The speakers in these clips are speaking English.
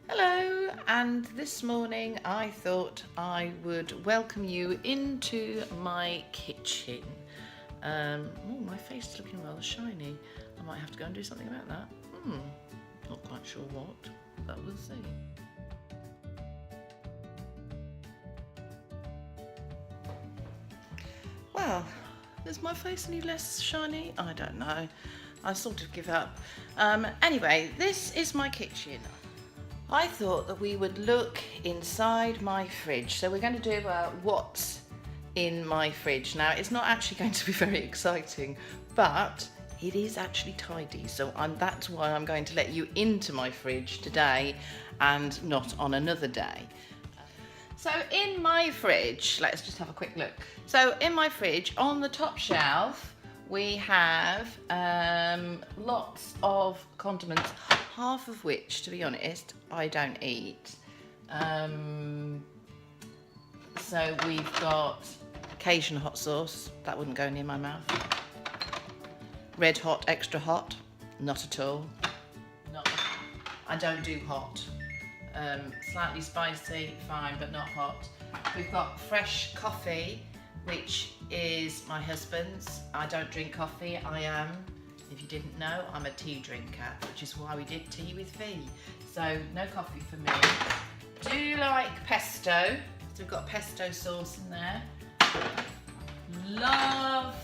Hello, and this morning I thought I would welcome you into my kitchen. Oh, my face is looking rather shiny. I might have to go and do something about that. Not quite sure what, but we'll see. Well, is my face any less shiny? I don't know. I sort of give up. Anyway, this is my kitchen. I thought that we would look inside my fridge. So we're going to do what's in my fridge. Now, it's not actually going to be very exciting, but it is actually tidy. So that's why I'm going to let you into my fridge today and not on another day. So in my fridge, let's just have a quick look. So in my fridge, on the top shelf, we have lots of condiments, half of which, to be honest, I don't eat. So we've got Cajun hot sauce, that wouldn't go near my mouth. Red hot, extra hot, not at all. I don't do hot. Slightly spicy, fine, but not hot. We've got fresh coffee, which is my husband's. I don't drink coffee. I am, if you didn't know, I'm a tea drinker, which is why we did tea with Fee. So no coffee for me. Do you like pesto? So we've got pesto sauce in there. Love,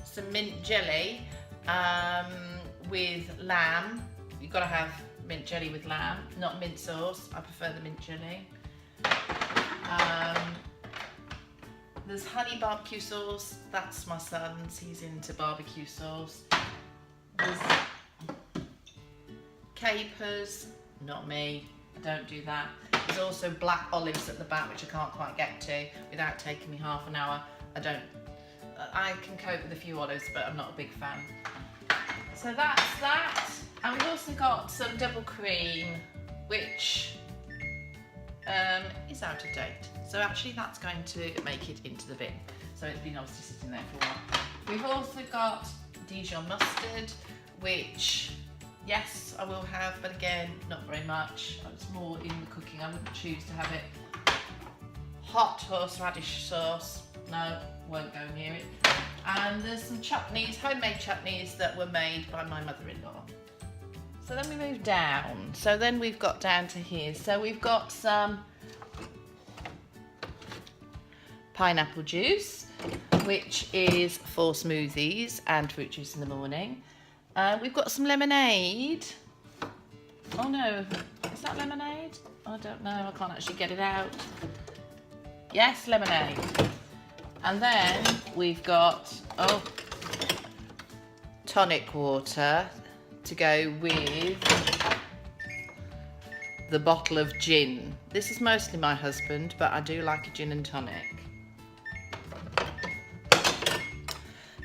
some mint jelly with lamb. You've got to have mint jelly with lamb, not mint sauce. I prefer the mint jelly. There's honey barbecue sauce. That's my son's. He's into barbecue sauce. There's capers. Not me. I don't do that. There's also black olives at the back, which I can't quite get to without taking me half an hour. I can cope with a few olives, but I'm not a big fan. So that's that. And we've also got some double cream, which is out of date. So actually that's going to make it into the bin. So it's been obviously sitting there for a while. We've also got Dijon mustard, which, yes, I will have, but again, not very much. It's more in the cooking. I wouldn't choose to have it. Hot horseradish sauce, no, won't go near it. And there's some chutneys, homemade chutneys that were made by my mother-in-law. So then we move down. So then we've got down to here. So we've got some pineapple juice, which is for smoothies and fruit juice in the morning. We've got some lemonade. Oh no, is that lemonade? I don't know, I can't actually get it out. Yes, lemonade. And then we've got, tonic water to go with the bottle of gin. This is mostly my husband, but I do like a gin and tonic.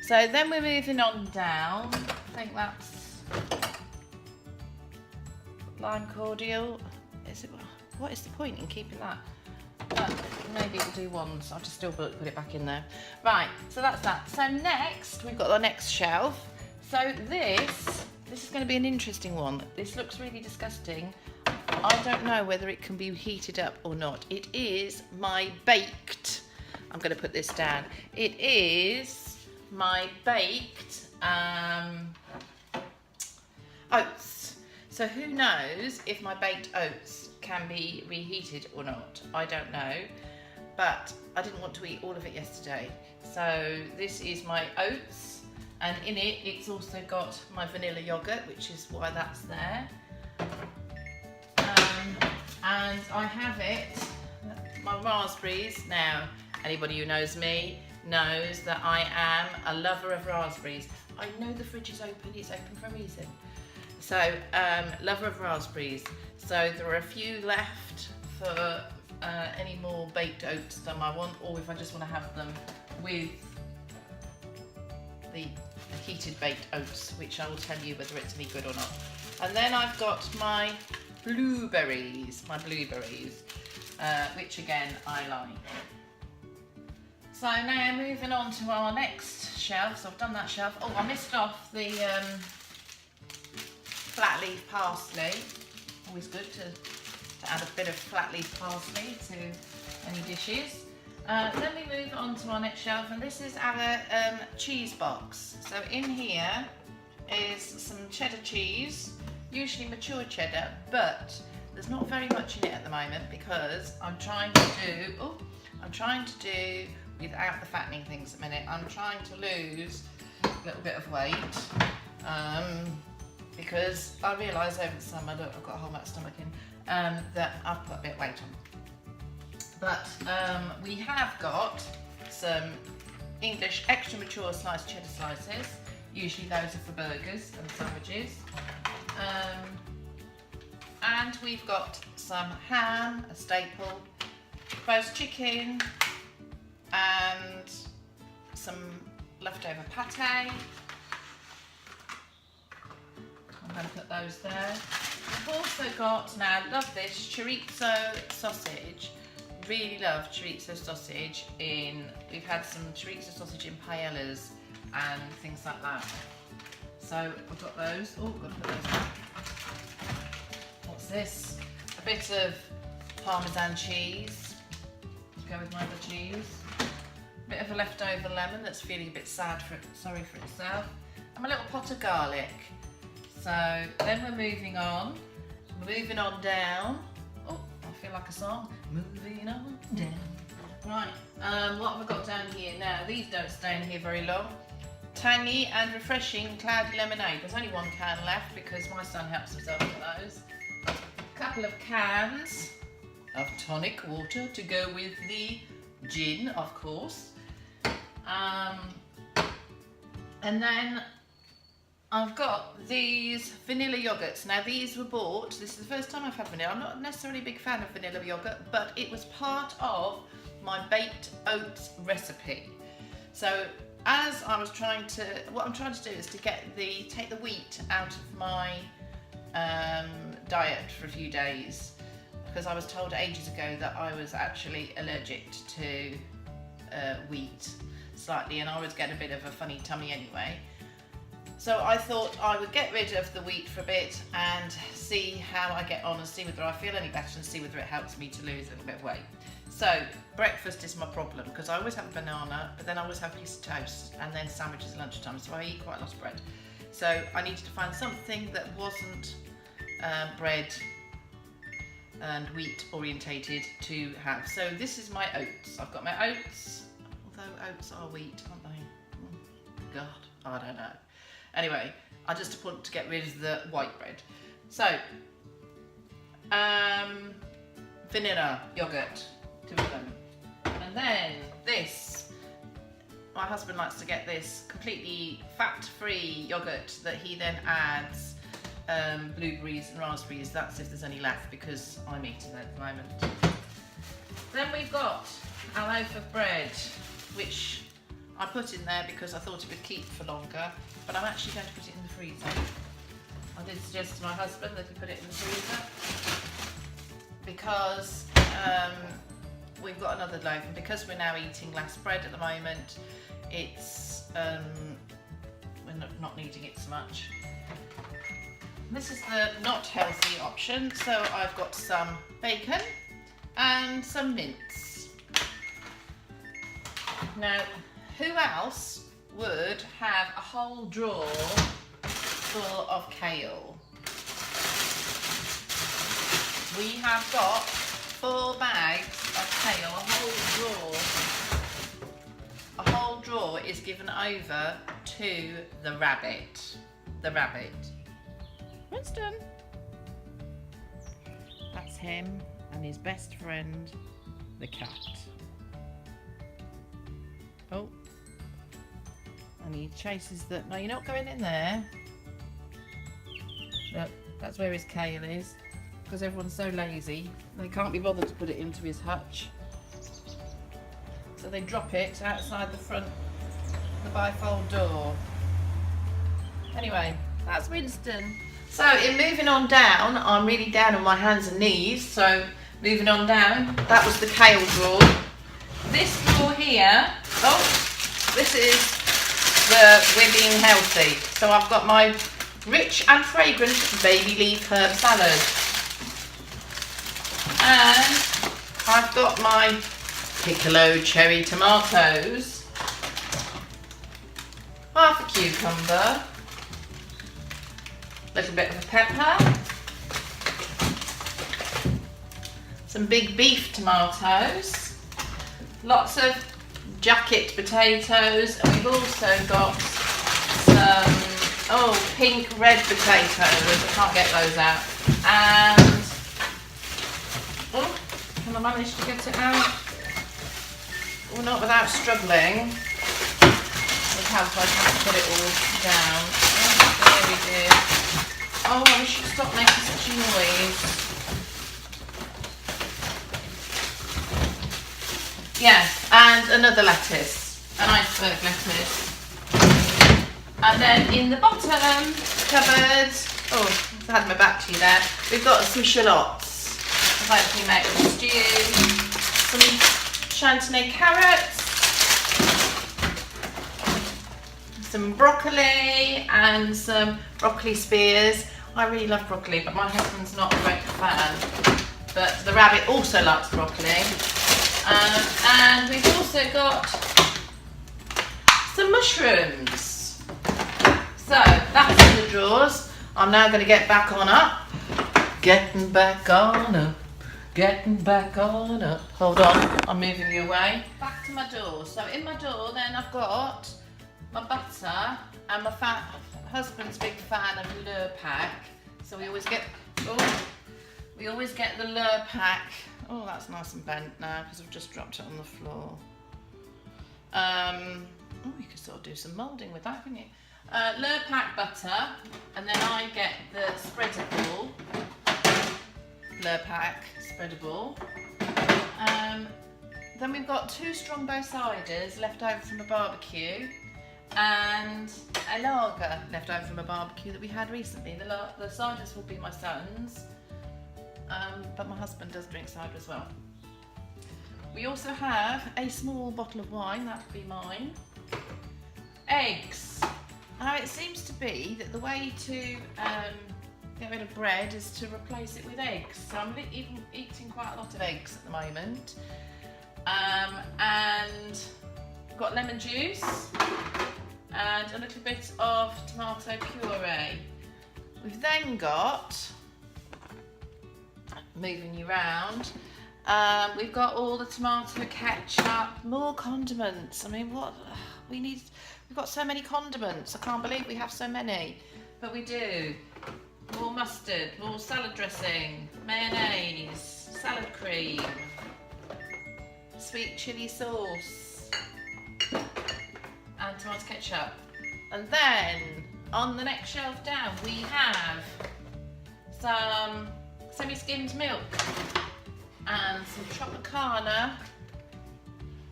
So then we're moving on down. I think that's lime cordial. What is the point in keeping that? But maybe we'll do one, so I'll just still put it back in there. Right, so that's that. So next, we've got the next shelf. So this is going to be an interesting one. This looks really disgusting. I don't know whether it can be heated up or not. It is my baked, I'm going to put this down. It is my baked oats. So who knows if my baked oats can be reheated or not. I don't know, but I didn't want to eat all of it yesterday. So this is my oats, and in it, it's also got my vanilla yogurt, which is why that's there. And I have it, my raspberries. Now, anybody who knows me knows that I am a lover of raspberries. I know the fridge is open, it's open for a reason. So, lover of raspberries. So there are a few left for any more baked oats that I want, or if I just want to have them with the heated baked oats, which I will tell you whether it's any good or not. And then I've got my blueberries, which again I like. So now moving on to our next shelf. So I've done that shelf. Oh, I missed off the flat leaf parsley. Always good to add a bit of flat leaf parsley to any dishes. Then we move on to our next shelf, and this is our cheese box. So in here is some cheddar cheese, usually mature cheddar, but there's not very much in it at the moment because I'm trying to do without the fattening things at the minute. I'm trying to lose a little bit of weight because I realised over the summer, look, I've got a whole lot of stomach in, that I've put a bit of weight on. But we have got some English extra mature sliced cheddar slices. Usually those are for burgers and sandwiches. And we've got some ham, a staple, roast chicken, and some leftover pate. I'm going to put those there. I've also got, now I love this, chorizo sausage. Really love chorizo sausage we've had some chorizo sausage in paellas and things like that. So I've got those. Oh, I've got to put those back. What's this? A bit of Parmesan cheese to go with my other cheese. A bit of a leftover lemon that's feeling a bit sorry for itself. And a little pot of garlic. So then we're moving on. We're moving on down. Oh, I feel like a song. Moving on down. Right, what have I got down here now? These don't stay in here very long. Tangy and refreshing cloudy lemonade. There's only one can left because my son helps himself to those. A couple of cans of tonic water to go with the gin, of course. And then I've got these vanilla yogurts. Now these were bought, this is the first time I've had vanilla. I'm not necessarily a big fan of vanilla yogurt, but it was part of my baked oats recipe. So as I was what I'm trying to do is to take the wheat out of my diet for a few days, because I was told ages ago that I was actually allergic to wheat slightly, and I was getting a bit of a funny tummy anyway. So I thought I would get rid of the wheat for a bit and see how I get on and see whether I feel any better and see whether it helps me to lose a little bit of weight. So breakfast is my problem because I always have a banana, but then I always have a piece of toast and then sandwiches at lunchtime, so I eat quite a lot of bread. So I needed to find something that wasn't bread and wheat orientated to have. So this is my oats. I've got my oats, although oats are wheat, aren't they? God, I don't know. Anyway, I just want to get rid of the white bread. So, vanilla yogurt, 2 of them. And then this, my husband likes to get this completely fat-free yogurt that he then adds blueberries and raspberries. That's if there's any left because I'm eating it at the moment. Then we've got a loaf of bread, which I put in there because I thought it would keep for longer, but I'm actually going to put it in the freezer. I did suggest to my husband that he put it in the freezer because we've got another loaf, and because we're now eating less bread at the moment, it's we're not needing it so much. This is the not healthy option, so I've got some bacon and some mince. Now, who else would have a whole drawer full of kale? We have got 4 bags of kale, a whole drawer is given over to the rabbit. Winston. That's him and his best friend, the cat. Oh. And he chases the... No, you're not going in there. Look, that's where his kale is. Because everyone's so lazy, they can't be bothered to put it into his hutch. So they drop it outside the front, the bifold door. Anyway, that's Winston. So in moving on down, I'm really down on my hands and knees. So moving on down, that was the kale drawer. This drawer here, this is we're being healthy. So I've got my rich and fragrant baby leaf herb salad. And I've got my piccolo cherry tomatoes, half a cucumber, a little bit of pepper, some big beef tomatoes, lots of jacket potatoes, and we've also got some pink red potatoes. I can't get those out. And can I manage to get it out? Well, not without struggling. With how I have to put it all down. Oh, there we do. Oh, I should stop making such a noise. Yes, and another lettuce, an iceberg lettuce. And then in the bottom cupboard, I had my back to you there, we've got some shallots. I'll hopefully make a stew, some chantenay carrots, some broccoli and some broccoli spears. I really love broccoli, but my husband's not a great fan. But the rabbit also likes broccoli. And we've also got some mushrooms. So that's in the drawers. I'm now going to get back on up. Getting back on up. Getting back on up. Hold on, I'm moving you away. Back to my door. So in my door then I've got my butter and my husband's big fan of Lurpak. So we always get the Lurpak. Oh, that's nice and bent now because I've just dropped it on the floor. You could sort of do some moulding with that, couldn't you? Lurpak butter, and then I get the spreadable Lurpak spreadable. Then we've got 2 Strongbow ciders left over from a barbecue, and a lager left over from a barbecue that we had recently. The ciders will be my son's. But my husband does drink cider as well. We also have a small bottle of wine, that would be mine. Eggs. Now it seems to be that the way to get rid of bread is to replace it with eggs. So I'm eating quite a lot of eggs at the moment. And I've got lemon juice and a little bit of tomato puree. We've then got, moving you around, we've got all the tomato ketchup, more condiments. I mean, we've got so many condiments. I can't believe we have so many, but we do. More mustard, more salad dressing, mayonnaise, salad cream, sweet chilli sauce, and tomato ketchup. And then on the next shelf down we have some semi-skimmed milk and some Tropicana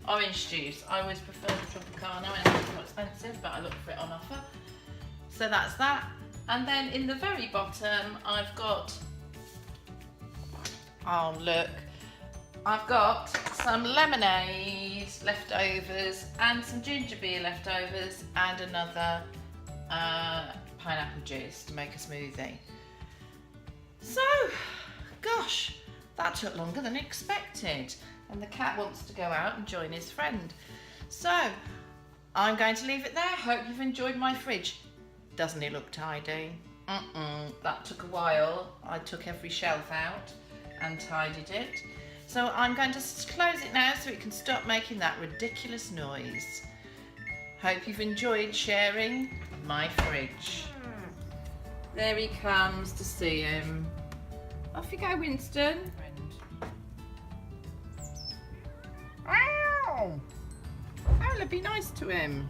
orange juice. I always prefer the Tropicana when it's more expensive, but I look for it on offer. So that's that. And then in the very bottom I've got, oh look, I've got some lemonade leftovers and some ginger beer leftovers and another pineapple juice to make a smoothie. So, gosh, that took longer than expected. And the cat wants to go out and join his friend. So, I'm going to leave it there. Hope you've enjoyed my fridge. Doesn't it look tidy? That took a while. I took every shelf out and tidied it. So I'm going to close it now so it can stop making that ridiculous noise. Hope you've enjoyed sharing my fridge. There he comes to see him. Off you go, Winston. Ow! Owla, be nice to him.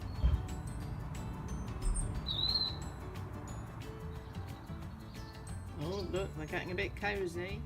Oh look, they're getting a bit cosy.